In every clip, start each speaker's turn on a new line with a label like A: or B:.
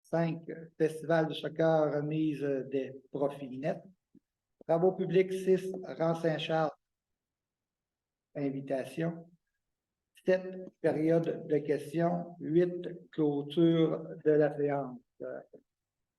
A: 5, Festival de soccer, remise des profits nets. Travaux publics, 6, Rang Saint-Charles, invitation. 7, période de questions. 8, clôture de la séance.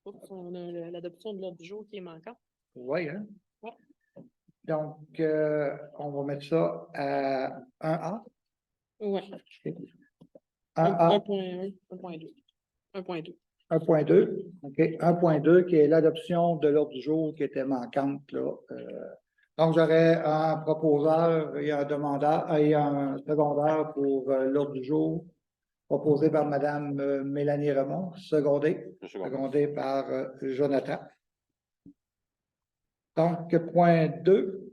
B: Oups, on a l'adoption de l'ordre du jour qui est manquant.
A: Oui, hein?
B: Ouais.
A: Donc, on va mettre ça à 1A.
B: Oui.
A: 1A.
B: 1.1, 1.2. 1.2.
A: 1.2. OK. 1.2 qui est l'adoption de l'ordre du jour qui était manquante, là. Donc, j'aurais un proposeur et un demandeur et un secondaire pour l'ordre du jour, proposé par Mme Mélanie Remond, secondé par Jonathan. Donc, point 2,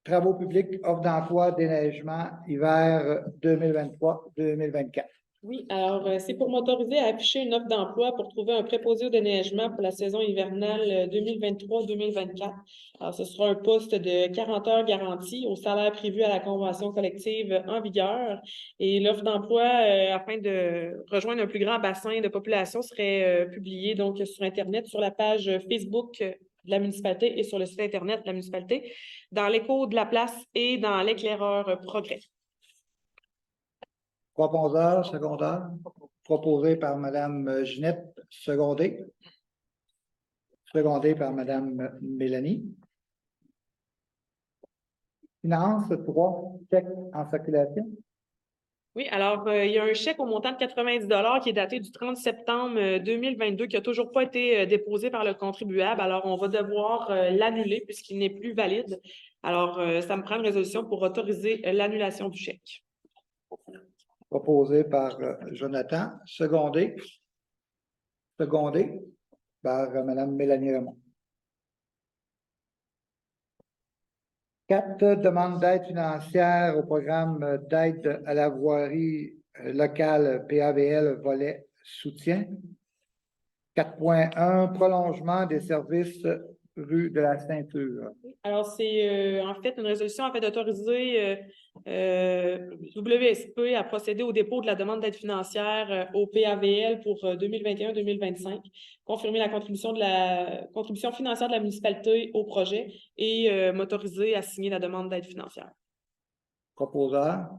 A: travaux publics, offre d'emploi, déneigement, hiver 2023-2024.
B: Oui, alors c'est pour m'autoriser à afficher une offre d'emploi pour trouver un préposé au déneigement pour la saison hivernale 2023-2024. Alors, ce sera un poste de 40 heures garanti au salaire prévu à la convention collective en vigueur. Et l'offre d'emploi, afin de rejoindre un plus grand bassin de population, serait publiée donc sur Internet, sur la page Facebook de la municipalité et sur le site Internet de la municipalité, dans l'écho de la place et dans l'éclaireur Progrès.
A: Proposeur, secondaire, proposé par Mme Ginette, secondé par Mme Mélanie. Finance, 3, chèques en circulation.
B: Oui, alors il y a un chèque au montant de 90 qui est daté du 30 septembre 2022 qui n'a toujours pas été déposé par le contribuable. Alors, on va devoir l'annuler puisqu'il n'est plus valide. Alors, ça me prend une résolution pour autoriser l'annulation du chèque.
A: Proposé par Jonathan, secondé par Mme Mélanie Remond. 4, demande d'aide financière au programme d'aide à la voirie locale PAVL volet soutien. 4.1, prolongement des services rue de la Ceinture.
B: Alors, c'est en fait une résolution en fait d'autoriser WSP à procéder au dépôt de la demande d'aide financière au PAVL pour 2021-2025, confirmer la contribution financière de la municipalité au projet et m'autoriser à signer la demande d'aide financière.
A: Proposeur.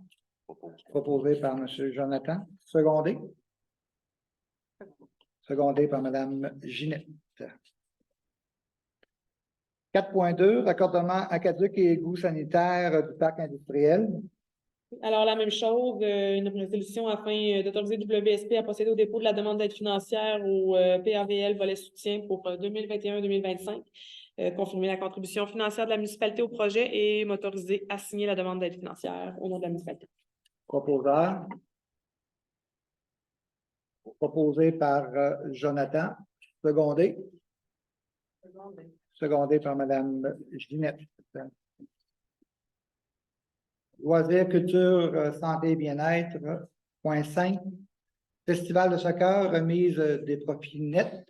A: Proposé par M. Jonathan. Secondé par Mme Ginette. 4.2, raccordement aqueduc et égouts sanitaires du parc industriel.
B: Alors, la même chose, une résolution afin d'autoriser WSP à procéder au dépôt de la demande d'aide financière au PAVL volet soutien pour 2021-2025, confirmer la contribution financière de la municipalité au projet et m'autoriser à signer la demande d'aide financière au nom de la municipalité.
A: Proposeur. Proposé par Jonathan. Secondé par Mme Ginette. Loisirs, culture, santé et bien-être. Point 5. Festival de soccer, remise des profits nets.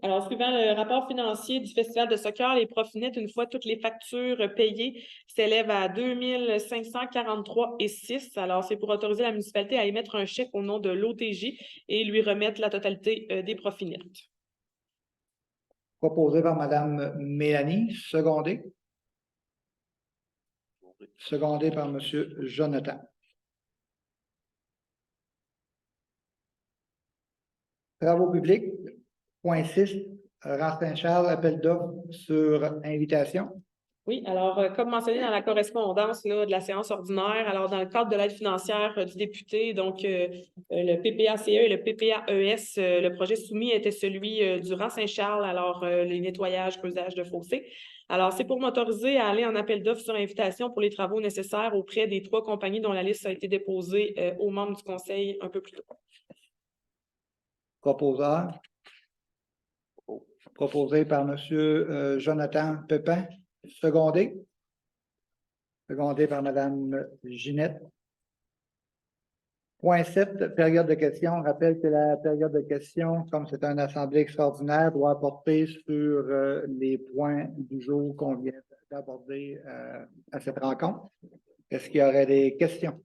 B: Alors, suivant le rapport financier du Festival de soccer, les profits nets, une fois toutes les factures payées, s'élèvent à 2543,06. Alors, c'est pour autoriser la municipalité à émettre un chèque au nom de l'OTJ et lui remettre la totalité des profits nets.
A: Proposé par Mme Mélanie, secondé par M. Jonathan. Travaux publics, point 6, Rang Saint-Charles, appel d'offres sur invitation.
B: Oui, alors, comme mentionné dans la correspondance là, de la séance ordinaire, alors dans le cadre de l'aide financière du député, donc le PPACE et le PPAES, le projet soumis était celui du Rang Saint-Charles, alors les nettoyages, creusages de fossés. Alors, c'est pour m'autoriser à aller en appel d'offres sur invitation pour les travaux nécessaires auprès des 3 compagnies dont la liste a été déposée aux membres du conseil un peu plus tôt.
A: Proposeur. Proposé par M. Jonathan Pepin, secondé par Mme Ginette. Point 7, période de questions. On rappelle que la période de questions, comme c'est une assemblée extraordinaire, doit porter sur les points du jour qu'on vient d'aborder à cette rencontre. Est-ce qu'il y aurait des questions?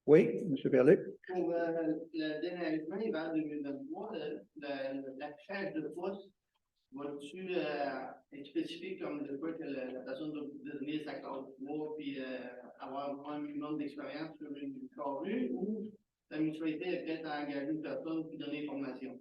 A: Oui, M. Perluc.
C: Pour le déneigement hiver 2023, l'affichage de pouce, vas-tu être spécifique comme de quoi que la personne doit devenir sa classe 3 puis avoir un minimum d'expérience sur une carrure ou la mutualité est prête à engager une personne puis donner formation?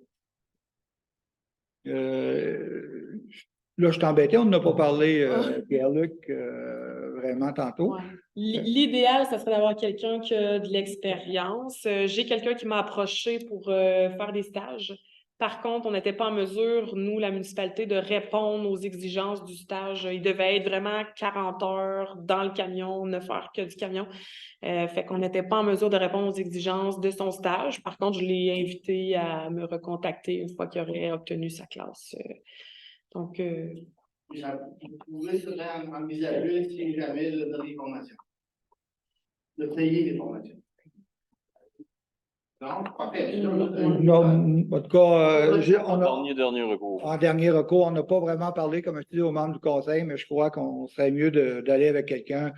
A: Là, je suis embêté, on n'a pas parlé, Pierre-Luc, vraiment tantôt.
B: Ouais. L'idéal, ça serait d'avoir quelqu'un qui a de l'expérience. J'ai quelqu'un qui m'a approché pour faire des stages. Par contre, on n'était pas en mesure, nous, la municipalité, de répondre aux exigences du stage. Il devait être vraiment 40 heures dans le camion, 9 heures que du camion. Fait qu'on n'était pas en mesure de répondre aux exigences de son stage. Par contre, je l'ai invité à me recontacter une fois qu'il aurait obtenu sa classe. Donc,
C: Vous pouvez serait envisager si jamais de donner des formations, de payer des formations. Non, pas fait.
A: Non, en tout cas,
D: Dernier recours.
A: en dernier recours, on n'a pas vraiment parlé, comme je dis, aux membres du conseil, mais je crois qu'on serait mieux d'aller avec quelqu'un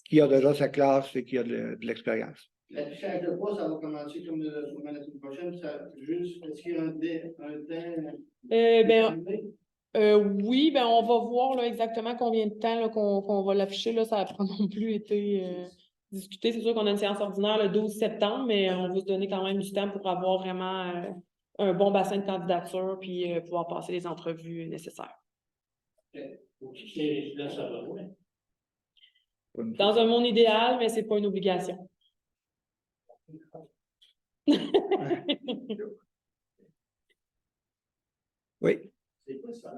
A: qui a déjà sa classe et qui a de l'expérience.
C: L'affichage de poids, ça va commencer comme la semaine prochaine. Juste, est-ce qu'il y a un temps?
B: Oui, ben on va voir là, exactement combien de temps là, qu'on va l'afficher. Là, ça n'a pas non plus été discuté. C'est sûr qu'on a une séance ordinaire le 12 septembre, mais on va se donner quand même du temps pour avoir vraiment un bon bassin de candidature puis pouvoir passer les entrevues nécessaires. Dans un monde idéal, mais c'est pas une obligation.
A: Oui.
C: C'est quoi ça?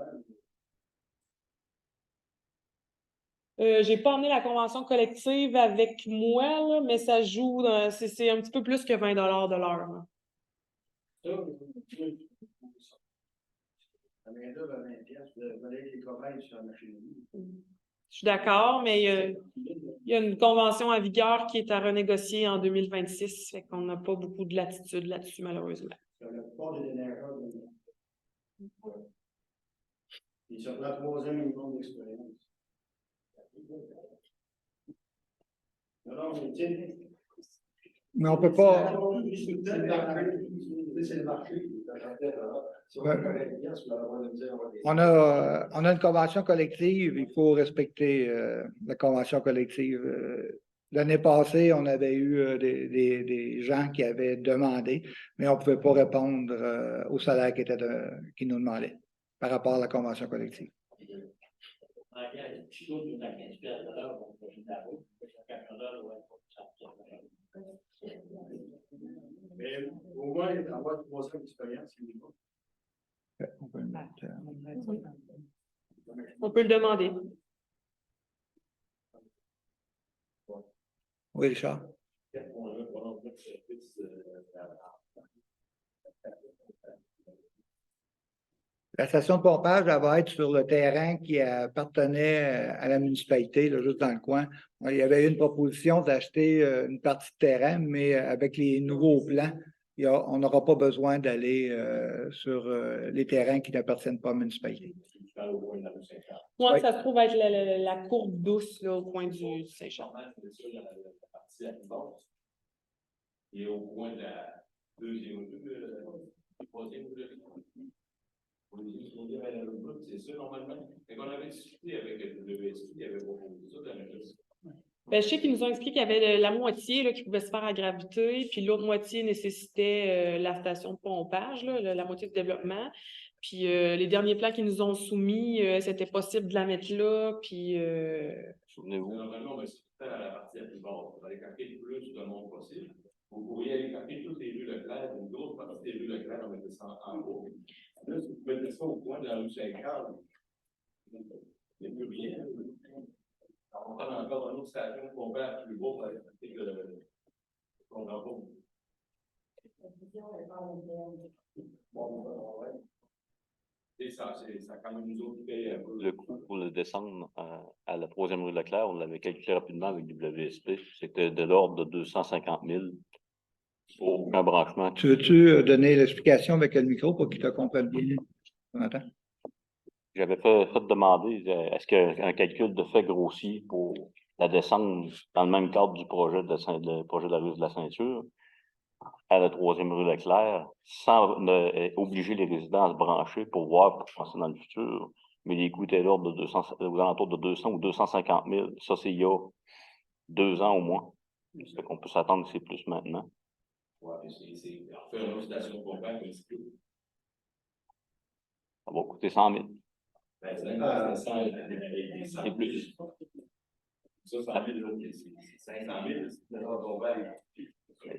B: J'ai pas emmené la convention collective avec moi, là, mais ça joue, c'est un petit peu plus que 20 $ de l'heure. Là. Je suis d'accord, mais il y a une convention en vigueur qui est à renégocier en 2026, fait qu'on n'a pas beaucoup de latitude là-dessus, malheureusement.
C: Il se prend 3 ans minimum d'expérience. Non,
A: Mais on ne peut pas. On a une convention collective, il faut respecter la convention collective. L'année passée, on avait eu des gens qui avaient demandé, mais on ne pouvait pas répondre au salaire qui nous demandaient par rapport à la convention collective.
C: Mais au moins, avoir 3 ans d'expérience, c'est minimum.
A: On peut le mettre.
B: On peut le demander.
A: Oui, Richard. La station de pompage, elle va être sur le terrain qui appartenait à la municipalité, là, juste dans le coin. Il y avait eu une proposition d'acheter une partie de terrain, mais avec les nouveaux plans, on n'aura pas besoin d'aller sur les terrains qui n'appartiennent pas à la municipalité.
B: Moi, ça se trouve être la courbe douce là, au coin du Saint-Charles.
D: Et au coin de la deuxième troisième c'est ça normalement. Mais qu'on avait discuté avec le WSP, il y avait proposé ça dans la
B: Ben, je sais qu'ils nous ont expliqué qu'il y avait la moitié là, qui pouvait se faire à gravité, puis l'autre moitié nécessitait la station de pompage, là, la moitié du développement. Puis les derniers plans qu'ils nous ont soumis, c'était possible de la mettre là, puis...
D: Souvenez-vous. Normalement, on va se faire à la partie la plus basse. On va aller capter le plus de monde possible. Vous pourriez aller capter toutes les rues Leclerc, une grosse partie des rues Leclerc, on mettait ça en haut. Là, si vous mettez ça au coin de la rue Saint-Carl, il n'y a plus rien. On parle encore d'une autre station de pompage plus beau pour aller capter le comprend pas. Et ça quand même nous autres qui un peu. Le coût pour le descendre à la 3e rue Leclerc, on l'avait calculé rapidement avec WSP, c'était de l'ordre de 250 000 pour un branchement.
A: Tu veux-tu donner l'explication avec le micro pour qu'il te comprenne bien?
D: J'avais fait demander, est-ce qu'un calcul de fait grossier pour
E: la descente dans le même cadre du projet le projet de la rue de la Ceinture, à la 3e rue Leclerc, sans obliger les résidents à se brancher pour voir, pour penser dans le futur. Mais les coûts étaient de l'ordre de 200, aux alentours de 200 ou 250 000. Ça, c'est il y a 2 ans au moins. Ça fait qu'on peut s'attendre que c'est plus maintenant.
D: Ouais, c'est en fait une station de compagnie, mais c'est plus.
E: Ça va coûter 100 000.
D: Ben, c'est plus. Ça, 100 000, c'est 500 000, c'est dans ton bail. Oui,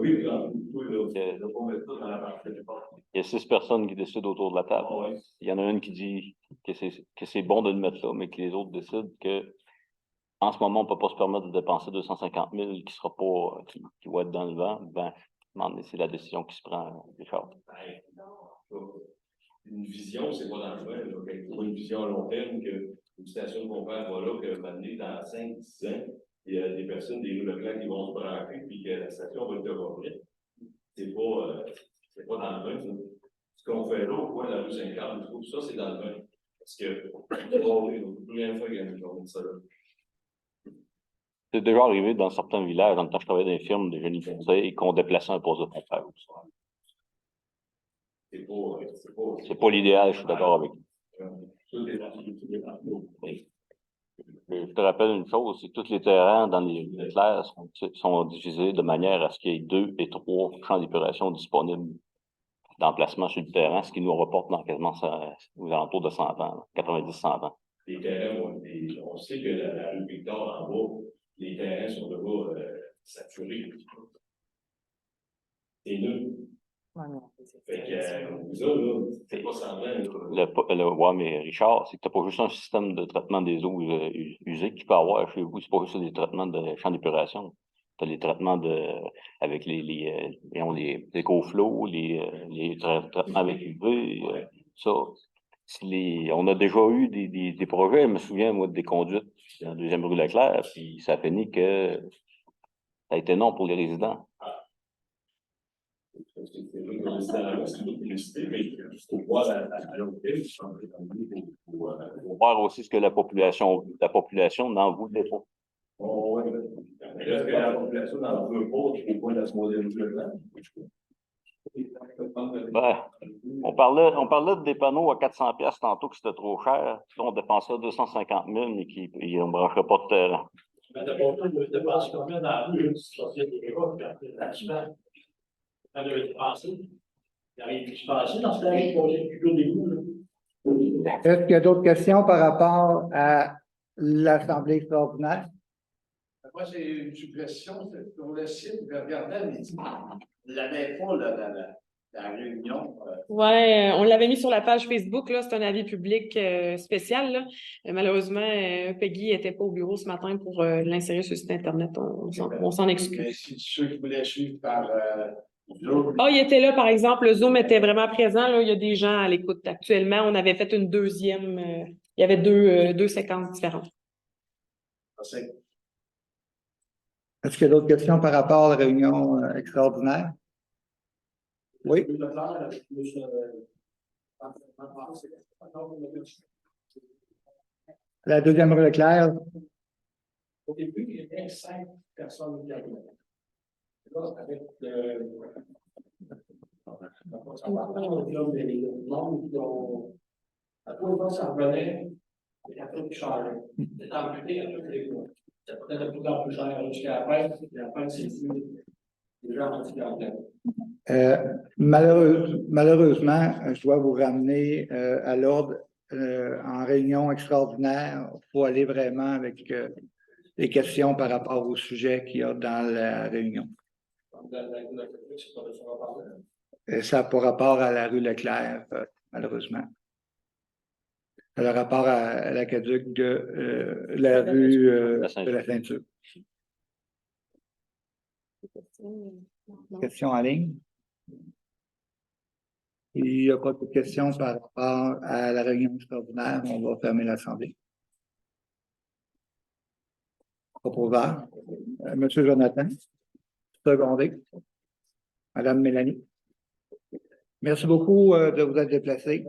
E: il y a 6 personnes qui décident autour de la table.
D: Ouais.
E: Il y en a une qui dit que c'est bon de le mettre là, mais que les autres décident que en ce moment, on ne peut pas se permettre de dépenser 250 000 qui va être dans le vent. Ben, c'est la décision qui se prend, Richard.
D: Une vision, c'est pas dans le vent. Une vision à long terme qu'une station de pompage va là, que maintenant, dans 5-10 ans, il y a des personnes, des rues Leclerc qui vont se brancher, puis que la station va être développée. C'est pas dans le vent, ça. Ce qu'on fait là, au coin de la rue Saint-Carl, je trouve ça, c'est dans le vent. Parce que, on ne peut rien faire quand on met ça là.
E: C'est déjà arrivé dans certains villages, dans le temps que je travaillais dans les firmes de génie conseil, qu'on déplaçait un poste de pompage. C'est pas l'idéal, je suis d'accord avec vous. Je te rappelle une chose, c'est que tous les terrains dans les Leclerc sont divisés de manière à ce qu'il y ait 2 et 3 champs d'épuration disponibles d'emplacement sur le terrain, ce qui nous reporte dans quasiment aux alentours de 100 ans, 90-100 ans.
D: Les terrains, on sait que la rue Victor en bas, les terrains sont là-bas saturés. C'est nul. Fait que ça, là, c'est pas semblant.
E: Ouais, mais Richard, c'est que tu n'as pas juste un système de traitement des eaux usées que tu peux avoir chez vous. C'est pas juste des traitements de champs d'épuration. Tu as les traitements avec les écoflots, les traitements avec UV. Ça. On a déjà eu des projets, je me souviens, moi, des conduites dans la 2e rue Leclerc, puis ça a fini que ça a été non pour les résidents.
D: Il faut
E: voir aussi ce que la population n'en voulait pas.
D: Est-ce que la population n'en veut pas au point de la 3e rue là?
E: On parlait de des panneaux à 400 pièces tantôt que c'était trop cher. On dépensait 250 000 mais qui ne brancherait pas de terrain.
F: Mais d'abord, je dépense combien dans la rue, si on fait des débats, puis l'accident, quand il avait été passé, il arrive plus passé dans ce temps-là, il posait toujours des goûts.
A: Est-ce qu'il y a d'autres questions par rapport à l'Assemblée extraordinaire?
F: Moi, j'ai une suggestion, c'est sur le site, je regardais, mais il n'avait pas la réunion.
B: Ouais, on l'avait mis sur la page Facebook, là, c'est un avis public spécial, là. Malheureusement, Peggy n'était pas au bureau ce matin pour l'insérer sur le site Internet. On s'en excuse.
F: Mais si ceux qui voulaient suivre par Zoom.
B: Ah, il était là, par exemple, le Zoom était vraiment présent, là. Il y a des gens à l'écoute actuellement. On avait fait une deuxième, il y avait deux séquences différentes.
A: Est-ce qu'il y a d'autres questions par rapport à la réunion extraordinaire? Oui. La 2e rue Leclerc.
F: Au début, il y avait 5 personnes qui arrivaient. Là, avec le monde qui ont. À tous les fois, ça revenait, et après, ils changeaient. C'était amputé à tous les fois. C'était peut-être de plus en plus cher jusqu'à la fin, et après, c'est plus. Les gens ont dit
A: Malheureusement, je dois vous ramener à l'ordre en réunion extraordinaire. Il faut aller vraiment avec les questions par rapport au sujet qu'il y a dans la réunion. Ça n'a pas rapport à la rue Leclerc, malheureusement. Ça a le rapport à l'aqueduc de la rue de la Ceinture. Question en ligne? Il n'y a pas de questions par rapport à la réunion extraordinaire. On va fermer l'Assemblée. Proposeur. Monsieur Jonathan. Secondé. Madame Mélanie. Merci beaucoup de vous être déplacé.